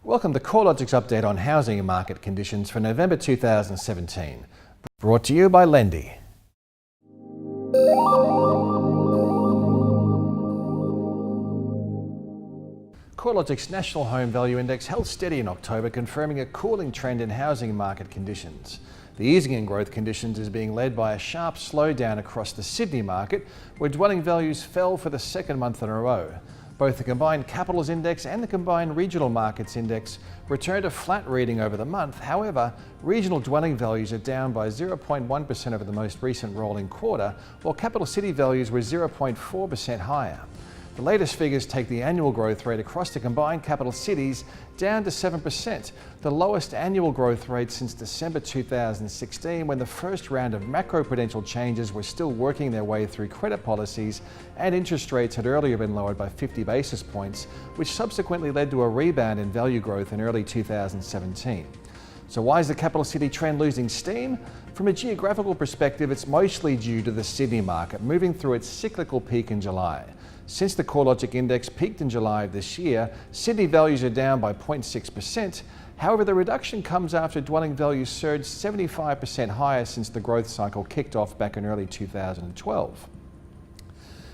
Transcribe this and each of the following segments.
Welcome to CoreLogic's update on housing and market conditions for November 2017. Brought to you by Lendy. CoreLogic's National Home Value Index held steady in October, confirming a cooling trend in housing market conditions. The easing in growth conditions is being led by a sharp slowdown across the Sydney market, where dwelling values fell for the second month in a row. Both the Combined Capitals Index and the Combined Regional Markets Index returned a flat reading over the month. However, regional dwelling values are down by 0.1% over the most recent rolling quarter, while capital city values were 0.4% higher. The latest figures take the annual growth rate across the combined capital cities down to 7%, the lowest annual growth rate since December 2016, when the first round of macroprudential changes were still working their way through credit policies and interest rates had earlier been lowered by 50 basis points, which subsequently led to a rebound in value growth in early 2017. So why is the capital city trend losing steam? From a geographical perspective, it's mostly due to the Sydney market moving through its cyclical peak in July. Since the CoreLogic index peaked in July of this year, Sydney values are down by 0.6%. However, the reduction comes after dwelling values surged 75% higher since the growth cycle kicked off back in early 2012.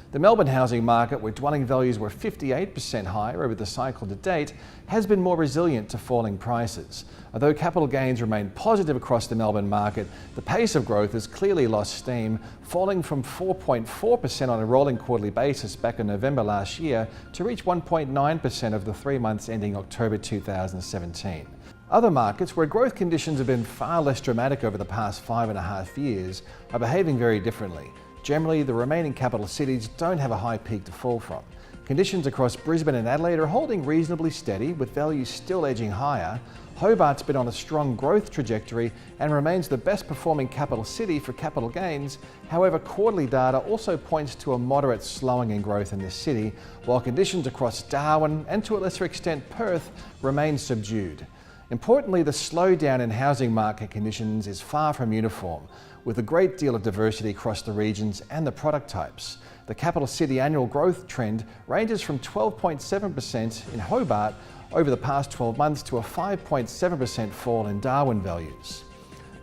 The Melbourne housing market, where dwelling values were 58% higher over the cycle to date, has been more resilient to falling prices. Although capital gains remain positive across the Melbourne market, the pace of growth has clearly lost steam, falling from 4.4% on a rolling quarterly basis back in November last year to reach 1.9% of the 3 months ending October 2017. Other markets, where growth conditions have been far less dramatic over the past 5.5 years, are behaving very differently. Generally, the remaining capital cities don't have a high peak to fall from. Conditions across Brisbane and Adelaide are holding reasonably steady, with values still edging higher. Hobart's been on a strong growth trajectory and remains the best performing capital city for capital gains. However, quarterly data also points to a moderate slowing in growth in this city, while conditions across Darwin and to a lesser extent Perth remain subdued. Importantly, the slowdown in housing market conditions is far from uniform, with a great deal of diversity across the regions and the product types. The capital city annual growth trend ranges from 12.7% in Hobart over the past 12 months to a 5.7% fall in Darwin values.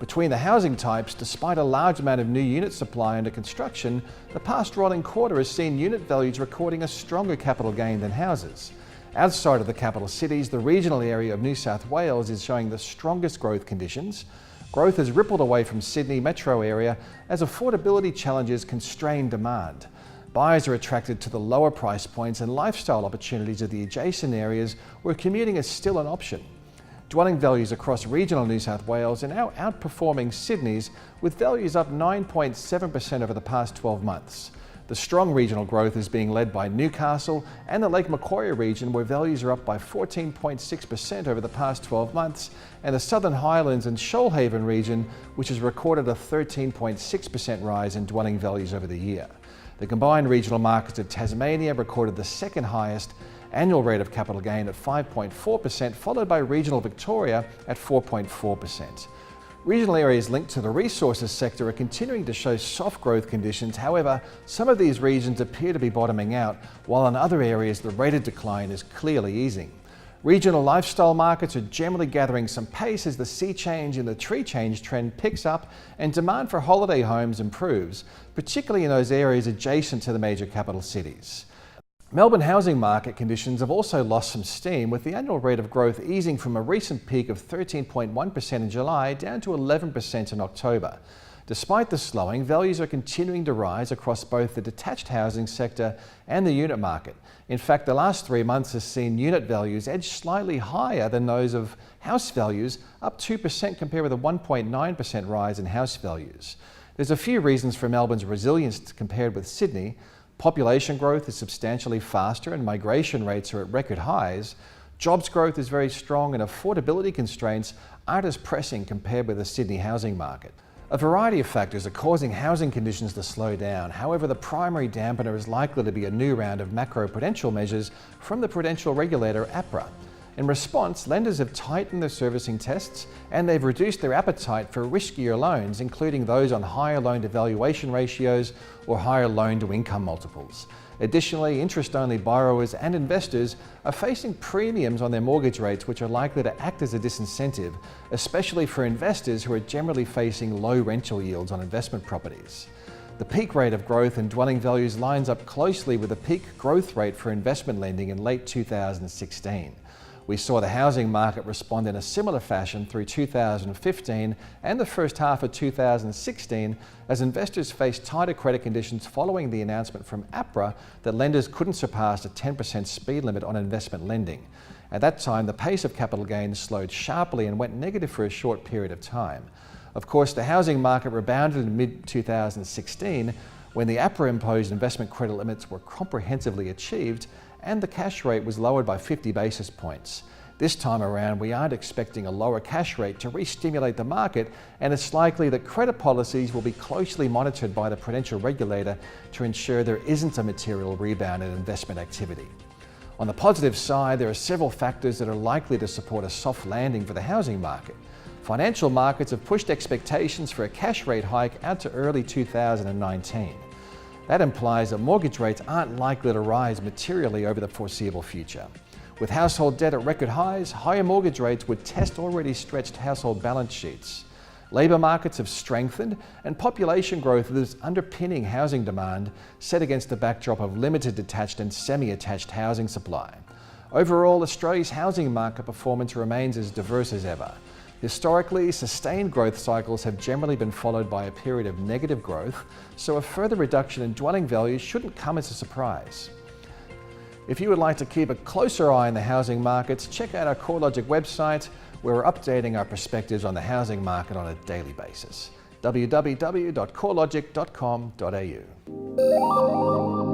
Between the housing types, despite a large amount of new unit supply under construction, the past rolling quarter has seen unit values recording a stronger capital gain than houses. Outside of the capital cities, the regional area of New South Wales is showing the strongest growth conditions. Growth has rippled away from Sydney metro area as affordability challenges constrain demand. Buyers are attracted to the lower price points and lifestyle opportunities of the adjacent areas where commuting is still an option. Dwelling values across regional New South Wales are now outperforming Sydney's, with values up 9.7% over the past 12 months. The strong regional growth is being led by Newcastle and the Lake Macquarie region, where values are up by 14.6% over the past 12 months, and the Southern Highlands and Shoalhaven region, which has recorded a 13.6% rise in dwelling values over the year. The combined regional markets of Tasmania recorded the second highest annual rate of capital gain at 5.4%, followed by regional Victoria at 4.4%. Regional areas linked to the resources sector are continuing to show soft growth conditions. However, some of these regions appear to be bottoming out, while in other areas the rate of decline is clearly easing. Regional lifestyle markets are generally gathering some pace as the sea change and the tree change trend picks up and demand for holiday homes improves, particularly in those areas adjacent to the major capital cities. Melbourne housing market conditions have also lost some steam, with the annual rate of growth easing from a recent peak of 13.1% in July down to 11% in October. Despite the slowing, values are continuing to rise across both the detached housing sector and the unit market. In fact, the last 3 months has seen unit values edge slightly higher than those of house values, up 2% compared with a 1.9% rise in house values. There's a few reasons for Melbourne's resilience compared with Sydney. Population growth is substantially faster and migration rates are at record highs. Jobs growth is very strong and affordability constraints aren't as pressing compared with the Sydney housing market. A variety of factors are causing housing conditions to slow down. However, the primary dampener is likely to be a new round of macroprudential measures from the prudential regulator APRA. In response, lenders have tightened their servicing tests and they've reduced their appetite for riskier loans, including those on higher loan to valuation ratios or higher loan to income multiples. Additionally, interest-only borrowers and investors are facing premiums on their mortgage rates, which are likely to act as a disincentive, especially for investors who are generally facing low rental yields on investment properties. The peak rate of growth in dwelling values lines up closely with the peak growth rate for investment lending in late 2016. We saw the housing market respond in a similar fashion through 2015 and the first half of 2016 as investors faced tighter credit conditions following the announcement from APRA that lenders couldn't surpass a 10% speed limit on investment lending. At that time, the pace of capital gains slowed sharply and went negative for a short period of time. Of course, the housing market rebounded in mid-2016 when the APRA-imposed investment credit limits were comprehensively achieved and the cash rate was lowered by 50 basis points. This time around, we aren't expecting a lower cash rate to re-stimulate the market, and it's likely that credit policies will be closely monitored by the prudential regulator to ensure there isn't a material rebound in investment activity. On the positive side, there are several factors that are likely to support a soft landing for the housing market. Financial markets have pushed expectations for a cash rate hike out to early 2019. That implies that mortgage rates aren't likely to rise materially over the foreseeable future. With household debt at record highs, higher mortgage rates would test already stretched household balance sheets. Labour markets have strengthened and population growth is underpinning housing demand, set against the backdrop of limited detached and semi-attached housing supply. Overall, Australia's housing market performance remains as diverse as ever. Historically, sustained growth cycles have generally been followed by a period of negative growth, so a further reduction in dwelling values shouldn't come as a surprise. If you would like to keep a closer eye on the housing markets, check out our CoreLogic website, where we're updating our perspectives on the housing market on a daily basis. www.corelogic.com.au